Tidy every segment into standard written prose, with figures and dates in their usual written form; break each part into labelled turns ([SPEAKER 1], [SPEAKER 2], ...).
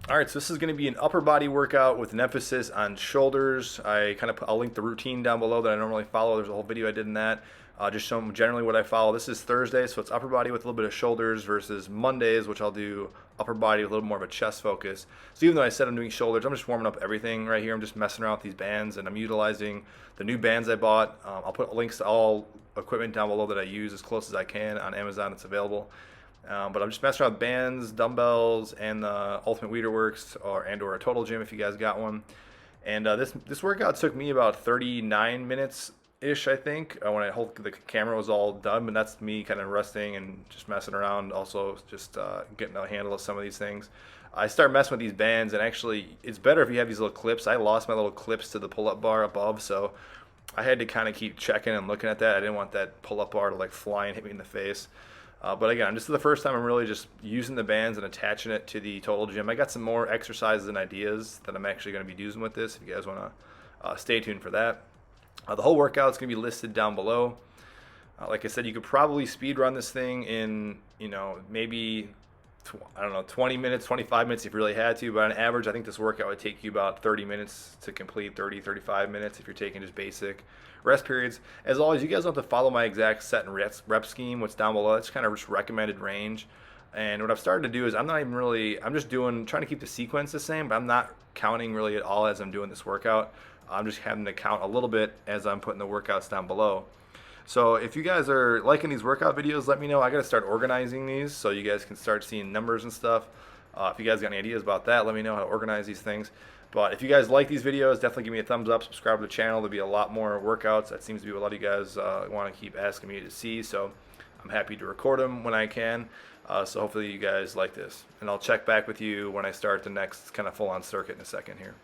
[SPEAKER 1] All right, so this is going to be an upper body workout with an emphasis on shoulders. I'll link the routine down below that I normally follow. There's a whole video I did in that. Just showing generally what I follow. This is Thursday, so it's upper body with a little bit of shoulders versus Mondays, which I'll do upper body with a little more of a chest focus. So even though I said I'm doing shoulders, I'm just warming up everything right here. I'm just messing around with these bands, and I'm utilizing the new bands I bought. I'll put links to all equipment down below that I use as close as I can on Amazon. It's available. But I'm just messing around with bands, dumbbells, and the Ultimate Weider Works, or a Total Gym if you guys got one. And this workout took me about 39 minutes ish, I think, when the camera was all done. And that's me kind of resting and just messing around. Also, just getting a handle of some of these things. I start messing with these bands, and actually, it's better if you have these little clips. I lost my little clips to the pull-up bar above, so I had to kind of keep checking and looking at that. I didn't want that pull-up bar to like fly and hit me in the face. But again, this is the first time I'm really just using the bands and attaching it to the Total Gym. I got some more exercises and ideas that I'm actually going to be using with this. If you guys want to stay tuned for that. The whole workout is going to be listed down below. Like I said, you could probably speed run this thing in, maybe 20 minutes, 25 minutes if you really had to. But on average, I think this workout would take you about 30 minutes to complete, 30, 35 minutes if you're taking just basic rest periods. As always, you guys don't have to follow my exact set and rep scheme. What's down below, that's kind of just recommended range. And what I've started to do is I'm just trying to keep the sequence the same, but I'm not counting really at all as I'm doing this workout. I'm just having to count a little bit as I'm putting the workouts down below. So if you guys are liking these workout videos, let me know. I got to start organizing these so you guys can start seeing numbers and stuff. If you guys got any ideas about that, let me know how to organize these things. But if you guys like these videos, definitely give me a thumbs up, subscribe to the channel. There'll be a lot more workouts. That seems to be what a lot of you guys want to keep asking me to see. So I'm happy to record them when I can. So hopefully you guys like this. And I'll check back with you when I start the next kind of full-on circuit in a second here.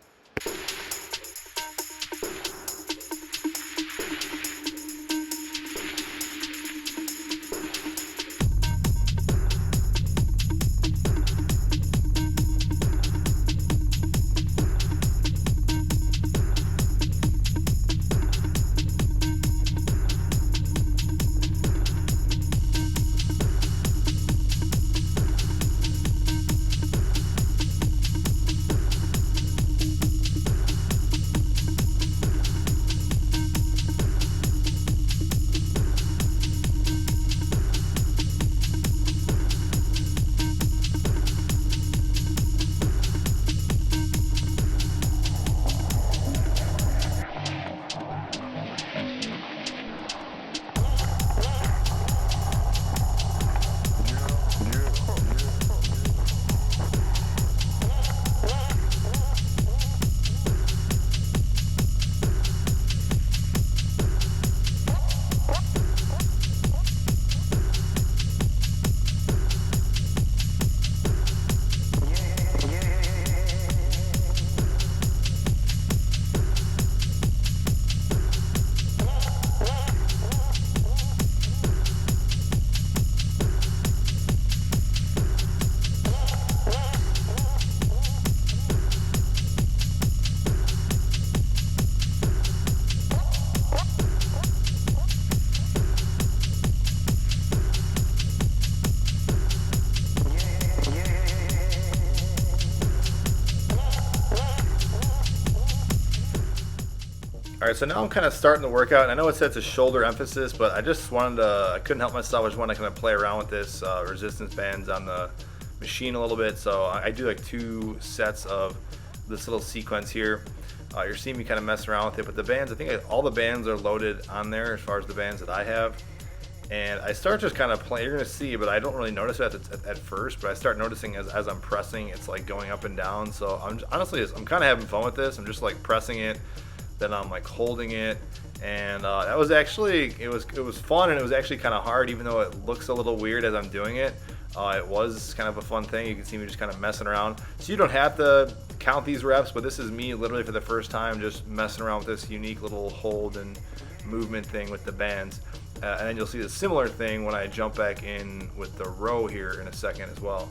[SPEAKER 1] All right, so now I'm kind of starting the workout, and I know it says it's a shoulder emphasis, but I couldn't help myself. I just wanted to kind of play around with this resistance bands on the machine a little bit. So I do like 2 sets of this little sequence here. You're seeing me kind of mess around with it, but the bands, I think all the bands are loaded on there as far as the bands that I have. And I start just kind of playing, you're gonna see, but I don't really notice it at first, but I start noticing as I'm pressing, it's like going up and down. So I'm kind of having fun with this. I'm just like pressing it, then I'm like holding it, and that was actually, it was fun, and it was actually kind of hard, even though it looks a little weird as I'm doing it. It was kind of a fun thing. You can see me just kind of messing around. So you don't have to count these reps, but this is me literally for the first time just messing around with this unique little hold and movement thing with the bands. And then you'll see the similar thing when I jump back in with the row here in a second as well.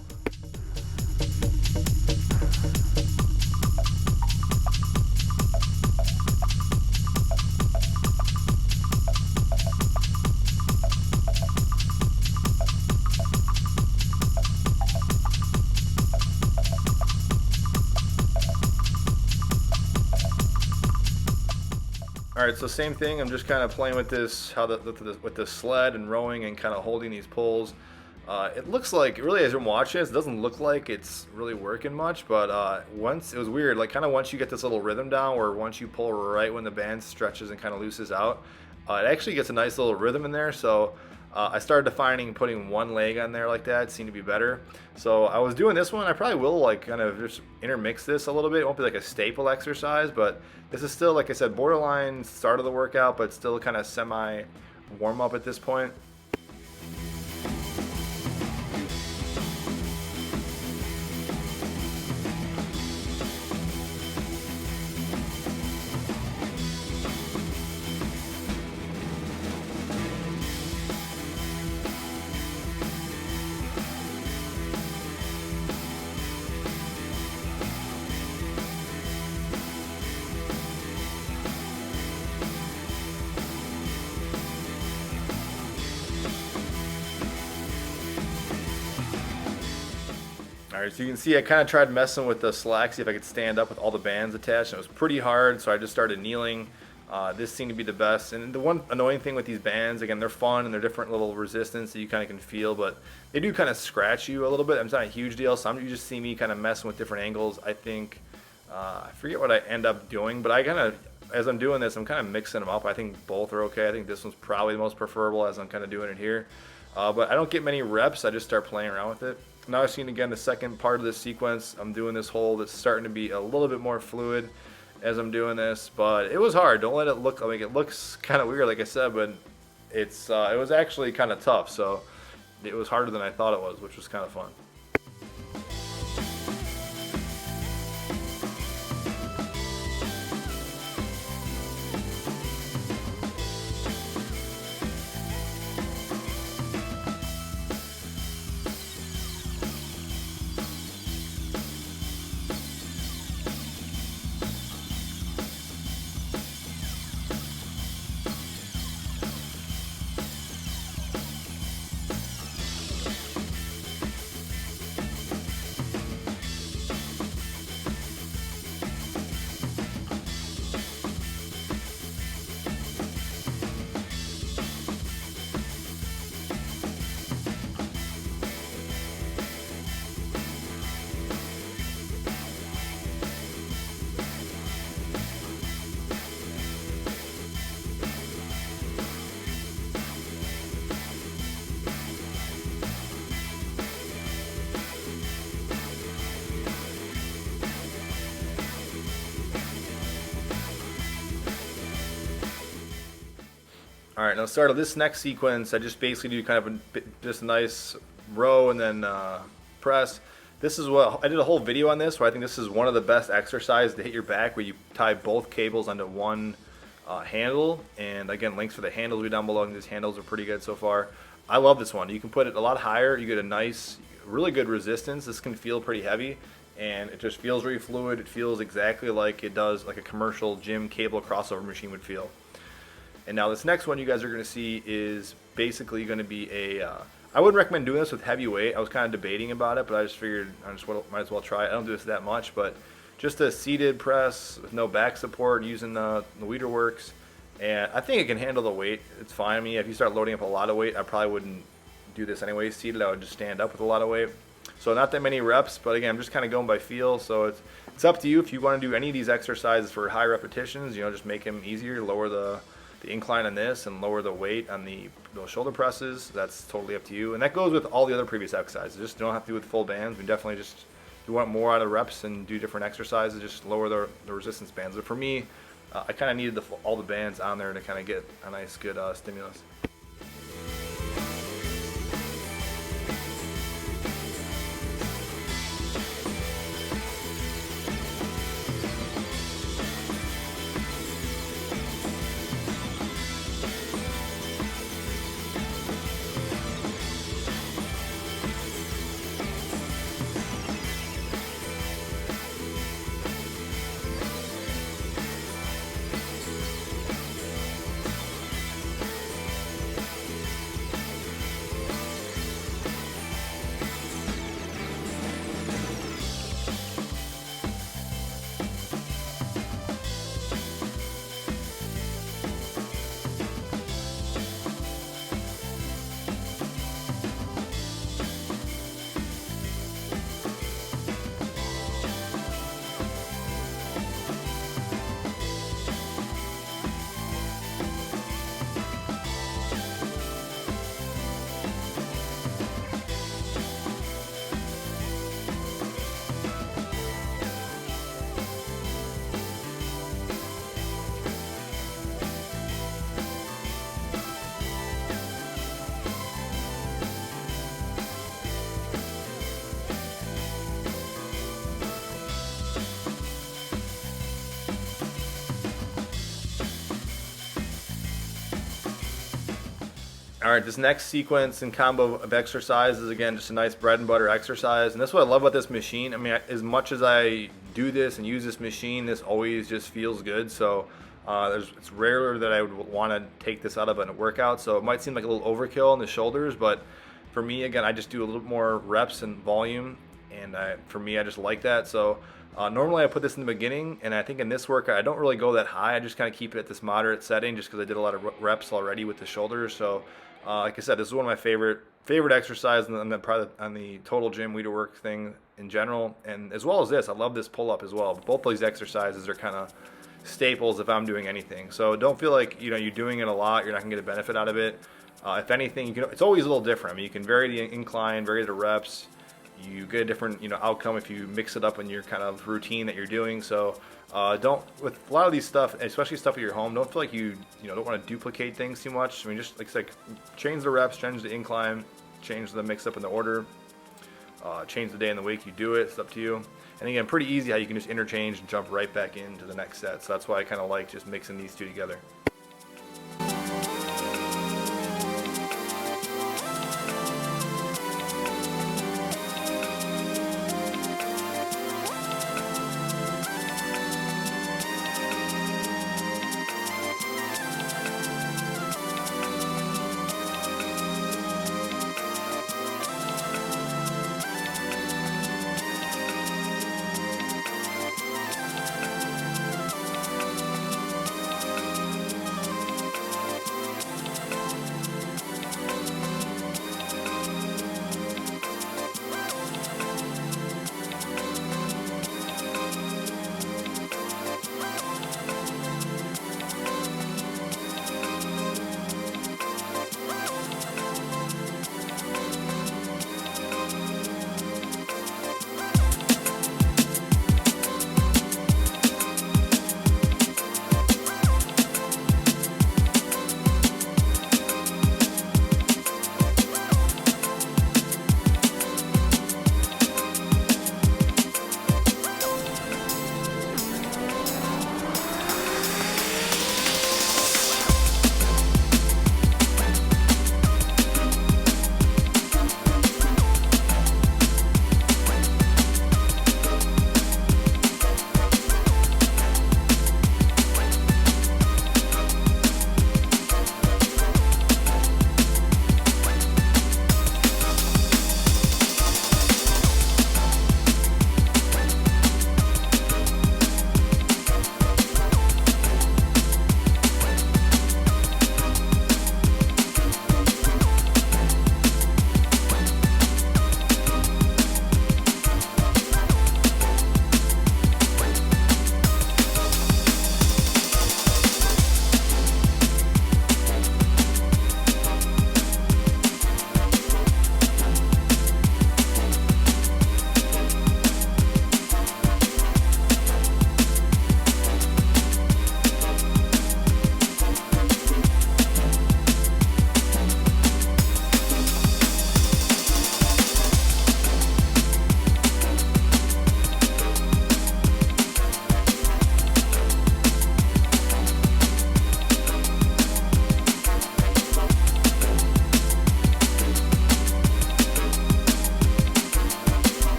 [SPEAKER 1] All right, so same thing. I'm just kind of playing with this, with the sled and rowing and kind of holding these poles. It looks like, really, as you're watching this, it doesn't look like it's really working much, but once, it was weird, like kind of once you get this little rhythm down, where once you pull right when the band stretches and kind of looses out, it actually gets a nice little rhythm in there. So I started defining putting one leg on there like that. It seemed to be better. So I was doing this one. I probably will like kind of just intermix this a little bit. It won't be like a staple exercise, but this is still, like I said, borderline start of the workout, but still kind of semi warm up at this point. All right, so you can see I kind of tried messing with the slack, see if I could stand up with all the bands attached. And it was pretty hard, so I just started kneeling. This seemed to be the best. And the one annoying thing with these bands, again, they're fun and they're different little resistance that you kind of can feel, but they do kind of scratch you a little bit. It's not a huge deal. You just see me kind of messing with different angles. I think, I forget what I end up doing, but I kind of, as I'm doing this, I'm kind of mixing them up. I think both are okay. I think this one's probably the most preferable as I'm kind of doing it here. But I don't get many reps. I just start playing around with it. Now I've seen again the second part of this sequence. I'm doing this hold. It's starting to be a little bit more fluid as I'm doing this, but it was hard. Don't let it look like it looks kind of weird, like I said, but it was actually kind of tough. So it was harder than I thought it was, which was kind of fun. All right, now start of this next sequence, I just basically do kind of just a nice row and then press. This is what I did a whole video on this, where I think this is one of the best exercises to hit your back, where you tie both cables onto one handle. And again, links for the handles will be down below. And these handles are pretty good so far. I love this one. You can put it a lot higher. You get a nice, really good resistance. This can feel pretty heavy, and it just feels really fluid. It feels exactly like it does, like a commercial gym cable crossover machine would feel. And now this next one you guys are going to see is basically going to be I wouldn't recommend doing this with heavy weight. I was kind of debating about it, but I just figured might as well try it. I don't do this that much, but just a seated press with no back support using the Weider Works. And I think it can handle the weight. It's fine. I mean, if you start loading up a lot of weight, I probably wouldn't do this anyway. Seated, I would just stand up with a lot of weight. So not that many reps, but again, I'm just kind of going by feel. So it's up to you if you want to do any of these exercises for high repetitions. Just make them easier, lower the incline on this and lower the weight on those shoulder presses. That's totally up to you. And that goes with all the other previous exercises. Just don't have to do with full bands. We definitely just, if you want more out of reps and do different exercises, just lower the resistance bands. But for me, I kind of needed all the bands on there to kind of get a nice, good stimulus. All right, this next sequence and combo of exercise is again just a nice bread and butter exercise, and that's what I love about this machine. I mean, as much as I do this and use this machine, this always just feels good. So it's rare that I would want to take this out of a workout. So it might seem like a little overkill on the shoulders, but for me, again, I just do a little more reps and volume, and for me, I just like that. So normally I put this in the beginning, and I think in this workout I don't really go that high. I just kind of keep it at this moderate setting, just because I did a lot of reps already with the shoulders. So like I said, this is one of my favorite exercises on the total gym Weider work thing in general, and as well as this, I love this pull up as well. Both these exercises are kind of staples if I'm doing anything. So don't feel like you're doing it a lot, you're not gonna get a benefit out of it. If anything, it's always a little different. I mean, you can vary the incline, vary the reps. You get a different outcome if you mix it up in your kind of routine that you're doing. So don't, with a lot of these stuff, especially stuff at your home, don't feel like you don't want to duplicate things too much. I mean, just like change the reps, change the incline, change the mix up in the order, change the day in the week you do it. It's up to you. And again, pretty easy how you can just interchange and jump right back into the next set. So that's why I kind of like just mixing these two together.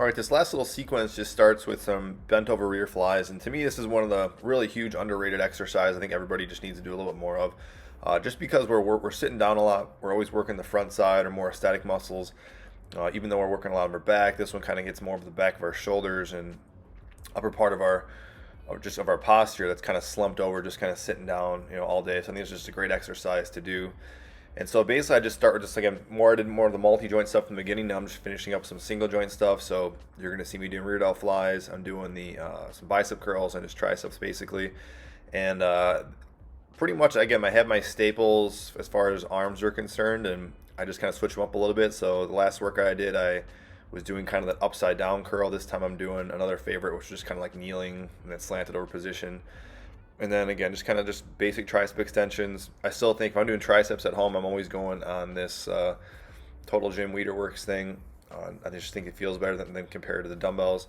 [SPEAKER 1] Alright, this last little sequence just starts with some bent over rear flies, and to me this is one of the really huge underrated exercises I think everybody just needs to do a little bit more of. Just because we're sitting down a lot, we're always working the front side or more static muscles. Even though we're working a lot of our back, this one kind of gets more of the back of our shoulders and upper part of our posture that's kind of slumped over, just kind of sitting down, all day. So I think it's just a great exercise to do. And so basically I just start with I did more of the multi-joint stuff from the beginning. Now I'm just finishing up some single joint stuff. So you're going to see me doing rear delt flies. I'm doing some bicep curls and just triceps basically. And pretty much, again, I have my staples as far as arms are concerned, and I just kind of switch them up a little bit. So the last workout I did, I was doing kind of that upside down curl. This time I'm doing another favorite, which is just kind of like kneeling in that slanted over position. And then again, just basic tricep extensions. I still think if I'm doing triceps at home, I'm always going on this Total Gym Weider Works thing. I just think it feels better than compared to the dumbbells.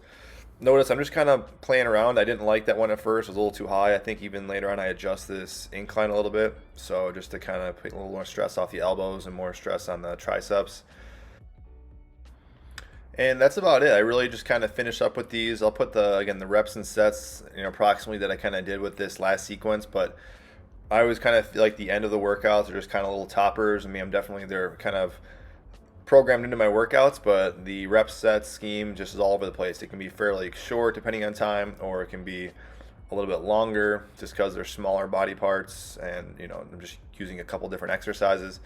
[SPEAKER 1] Notice I'm just kind of playing around. I didn't like that one at first. It was a little too high. I think even later on I adjust this incline a little bit. So just to kind of put a little more stress off the elbows and more stress on the triceps. And that's about it. I really just kind of finish up with these. I'll put the reps and sets, approximately that I kind of did with this last sequence, but I always kind of feel like the end of the workouts are just kind of little toppers. I mean, they're kind of programmed into my workouts, but the rep set scheme just is all over the place. It can be fairly short depending on time, or it can be a little bit longer just because they're smaller body parts, and I'm just using a couple different exercises.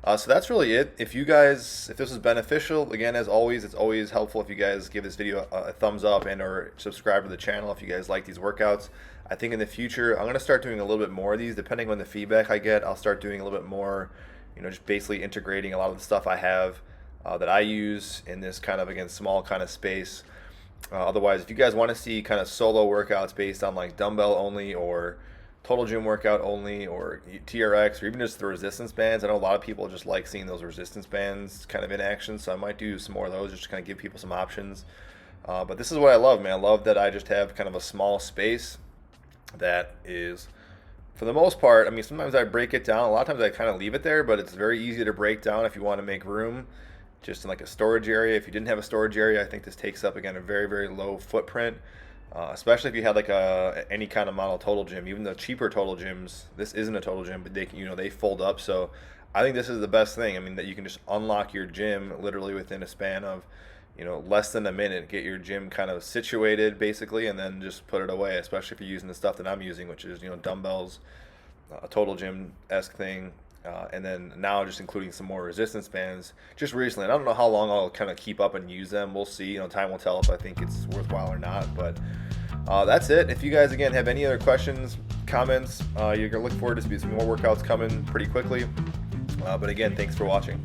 [SPEAKER 1] So that's really it. If this was beneficial, again, as always, it's always helpful if you guys give this video a thumbs up and or subscribe to the channel if you guys like these workouts. I think in the future, I'm going to start doing a little bit more of these. Depending on the feedback I get, I'll start doing a little bit more, just basically integrating a lot of the stuff I have that I use in this kind of, again, small kind of space. Otherwise, if you guys want to see kind of solo workouts based on like dumbbell only or total gym workout only or TRX or even just the resistance bands. I know a lot of people just like seeing those resistance bands kind of in action, so I might do some more of those just to kind of give people some options. But this is what I love, man. I love that I just have kind of a small space that is, for the most part, I mean, sometimes I break it down. A lot of times I kind of leave it there, but it's very easy to break down if you want to make room just in like a storage area. If you didn't have a storage area, I think this takes up, again, a very, very low footprint. Especially if you had like any kind of model total gym. Even the cheaper total gyms, this isn't a total gym, but they fold up. So I think this is the best thing. I mean, that you can just unlock your gym literally within a span of less than a minute, get your gym kind of situated basically, and then just put it away. Especially if you're using the stuff that I'm using, which is dumbbells, a total gym-esque thing. And then now just including some more resistance bands just recently. And I don't know how long I'll kind of keep up and use them. We'll see. Time will tell if I think it's worthwhile or not. But that's it. If you guys, again, have any other questions, comments, you're going to look forward to some more workouts coming pretty quickly. But again, thanks for watching.